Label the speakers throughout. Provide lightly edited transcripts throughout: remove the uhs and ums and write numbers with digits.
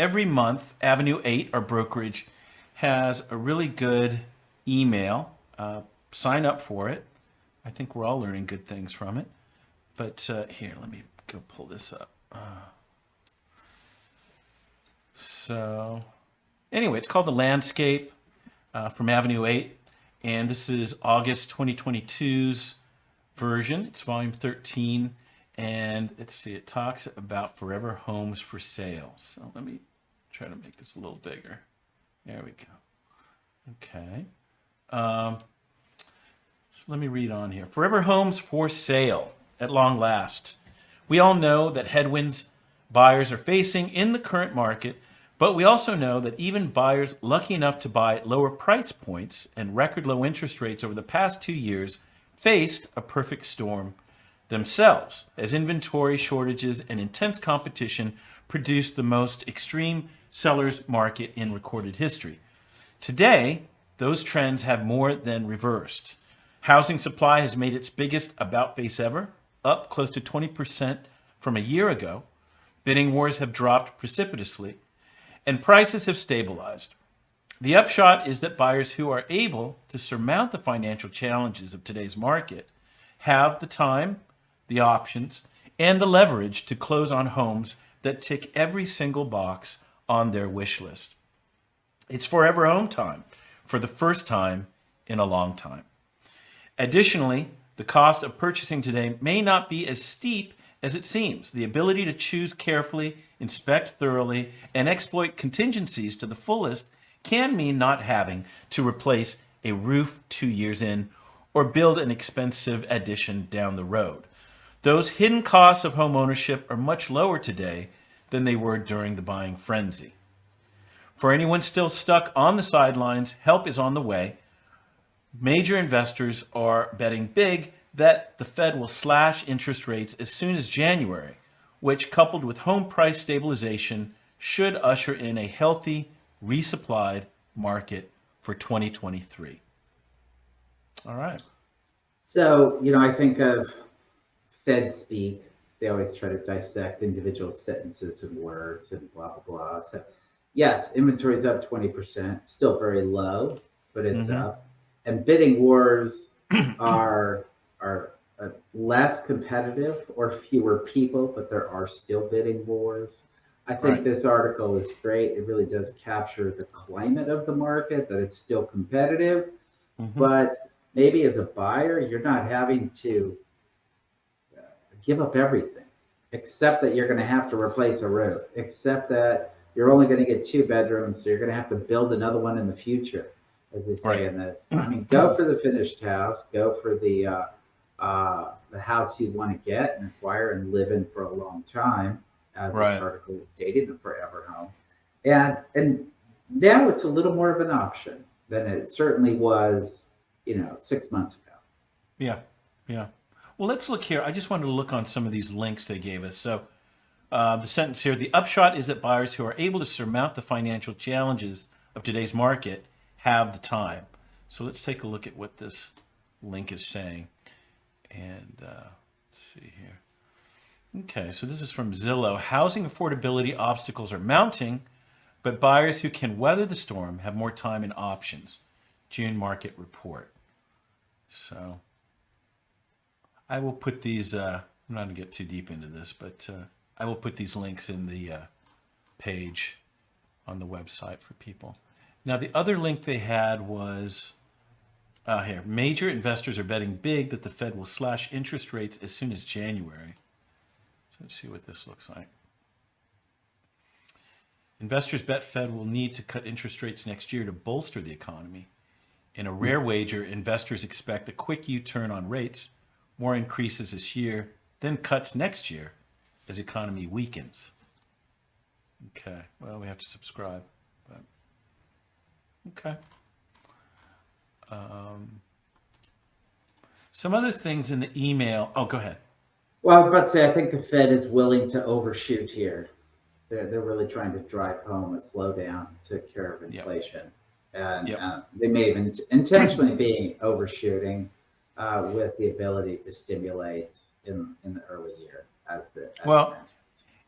Speaker 1: every month, Avenue 8, our brokerage, has a really good email. Sign up for it. I think we're all learning good things from it. But here, let me go pull this up. So anyway, it's called The Landscape from Avenue 8. And this is August 2022's version. It's volume 13. And let's see, it talks about forever homes for sale. So let me try to make this a little bigger. There we go. Okay. So let me read on here. Forever homes for sale at long last. We all know that headwinds buyers are facing in the current market, but we also know that even buyers lucky enough to buy at lower price points and record low interest rates over the past 2 years faced a perfect storm themselves, as inventory shortages and intense competition produced the most extreme sellers market in recorded history. Today, those trends have more than reversed. Housing supply has made its biggest about face ever, up close to 20% from a year ago. Bidding wars have dropped precipitously, and prices have stabilized. The upshot is that buyers who are able to surmount the financial challenges of today's market have the time, the options, and the leverage to close on homes that tick every single box on their wish list. It's forever home time for the first time in a long time. Additionally, the cost of purchasing today may not be as steep as it seems. The ability to choose carefully, inspect thoroughly, and exploit contingencies to the fullest can mean not having to replace a roof 2 years in or build an expensive addition down the road. Those hidden costs of home ownership are much lower today than they were during the buying frenzy. For anyone still stuck on the sidelines, help is on the way. Major investors are betting big that the Fed will slash interest rates as soon as January, which, coupled with home price stabilization, should usher in a healthy, resupplied market for 2023. All right.
Speaker 2: So, I think of Fed speak. They always try to dissect individual sentences and words and blah, blah, blah. So, yes, inventory is up 20%, still very low, but it's up. And bidding wars are less competitive or fewer people, but there are still bidding wars. I think this article is great. It really does capture the climate of the market, that it's still competitive, but maybe as a buyer, you're not having to give up everything, except that you're going to have to replace a roof, except that you're only going to get 2 bedrooms, so you're going to have to build another one in the future, as they say in this. I mean, go for the finished house, go for the house you want to get and acquire and live in for a long time, as this article is stating, the forever home. And now it's a little more of an option than it certainly was, 6 months ago.
Speaker 1: Yeah. Well, let's look here. I just wanted to look on some of these links they gave us. So the sentence here, the upshot is that buyers who are able to surmount the financial challenges of today's market have the time. So let's take a look at what this link is saying. And let's see here. Okay, so this is from Zillow. Housing affordability obstacles are mounting, but buyers who can weather the storm have more time and options. June market report. So I will put these, I'm not going to get too deep into this, but I will put these links in the page on the website for people. Now, the other link they had was here. Major investors are betting big that the Fed will slash interest rates as soon as January. So let's see what this looks like. Investors bet Fed will need to cut interest rates next year to bolster the economy. In a rare wager, investors expect a quick U-turn on rates, more increases this year, then cuts next year as economy weakens. Okay, well, we have to subscribe. But okay. Some other things in the email. Oh, go ahead.
Speaker 2: Well, I was about to say, I think the Fed is willing to overshoot here. They're really trying to drive home a slowdown to cure of inflation. And they may even intentionally be overshooting with the ability to stimulate in the early year as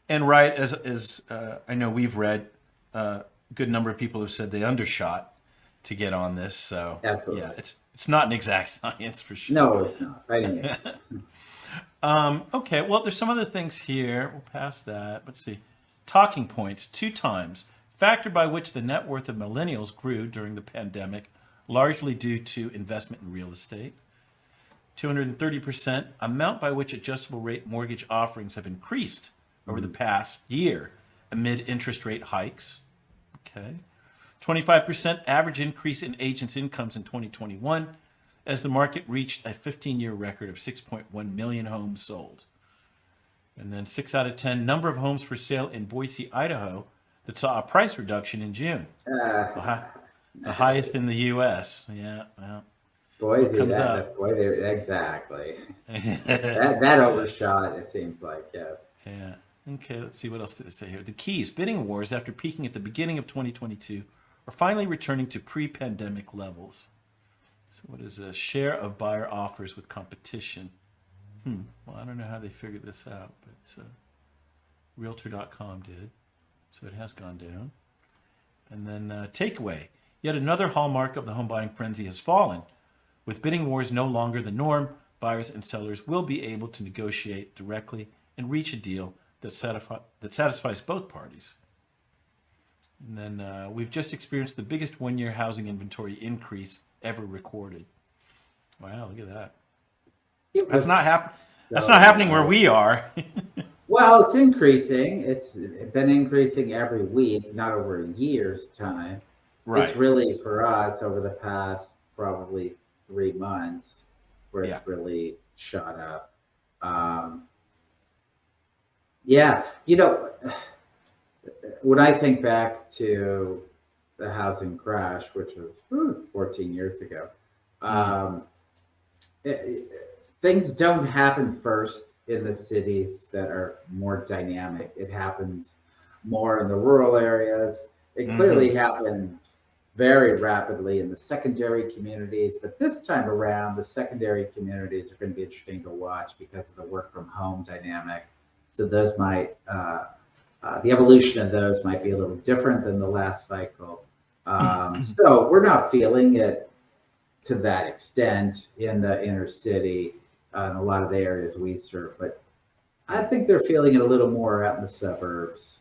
Speaker 1: and right, as I know we've read, a good number of people have said they undershot to get on this. So
Speaker 2: Absolutely.
Speaker 1: yeah, it's not an exact science for sure.
Speaker 2: No, it's not. By any means.
Speaker 1: Okay, well, there's some other things here. We'll pass that. Let's see. Talking points, 2 times. Factor by which the net worth of millennials grew during the pandemic, largely due to investment in real estate. 230%, amount by which adjustable rate mortgage offerings have increased over the past year amid interest rate hikes. Okay. 25% average increase in agents' incomes in 2021 as the market reached a 15-year record of 6.1 million homes sold. And then 6 out of 10, number of homes for sale in Boise, Idaho that saw a price reduction in June. The highest in the U.S. Yeah, well.
Speaker 2: Boise,
Speaker 1: comes up.
Speaker 2: Exactly. that overshot, it seems like, yes.
Speaker 1: Yeah. Okay, let's see what else did it say here. The keys, bidding wars after peaking at the beginning of 2022 are finally returning to pre-pandemic levels. So what is a share of buyer offers with competition? Well, I don't know how they figured this out, but Realtor.com did. So it has gone down. And then takeaway. Yet another hallmark of the home buying frenzy has fallen. With bidding wars no longer the norm, buyers and sellers will be able to negotiate directly and reach a deal that satisfies both parties. And then we've just experienced the biggest one-year housing inventory increase ever recorded. Wow, look at that. That's not happening where we are.
Speaker 2: Well, it's increasing. It's been increasing every week, not over a year's time.
Speaker 1: Right.
Speaker 2: It's really for us over the past probably 3 months where it's really shot up. Yeah, when I think back to the housing crash, which was 14 years ago, things don't happen first in the cities that are more dynamic. It happens more in the rural areas. It clearly happened very rapidly in the secondary communities, but this time around, the secondary communities are going to be interesting to watch because of the work from home dynamic. So those might, the evolution of those might be a little different than the last cycle. So we're not feeling it to that extent in the inner city, in a lot of the areas we serve, but I think they're feeling it a little more out in the suburbs.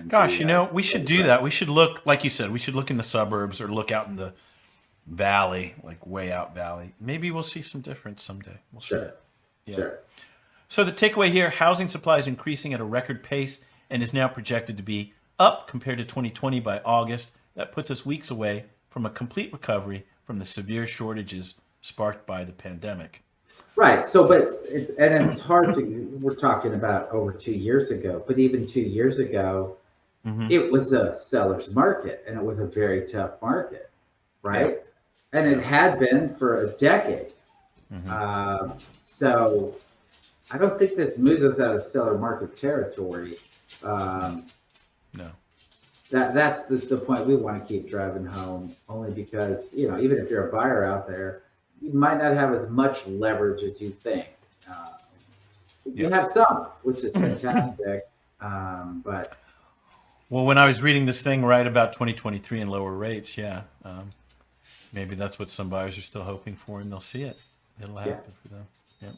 Speaker 1: Gosh, we should do that. We should look, like you said, we should look in the suburbs or look out in the valley, like way out valley. Maybe we'll see some difference someday. We'll see it. Yeah.
Speaker 2: Sure.
Speaker 1: So the takeaway here, housing supply is increasing at a record pace and is now projected to be up compared to 2020 by August. That puts us weeks away from a complete recovery from the severe shortages sparked by the pandemic.
Speaker 2: Right. So, it's hard to, we're talking about over 2 years ago, but even 2 years ago, it was a seller's market and it was a very tough market. Right. Yeah. And it had been for a decade. So I don't think this moves us out of seller market territory.
Speaker 1: No.
Speaker 2: That's the point we want to keep driving home, only because, even if you're a buyer out there, you might not have as much leverage as you think. You have some, which is fantastic. But
Speaker 1: when I was reading this thing about 2023 and lower rates, maybe that's what some buyers are still hoping for, and they'll see it. It'll happen for them. Yeah.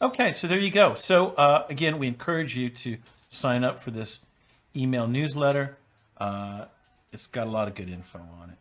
Speaker 1: Okay, so there you go. So again, we encourage you to sign up for this email newsletter. It's got a lot of good info on it.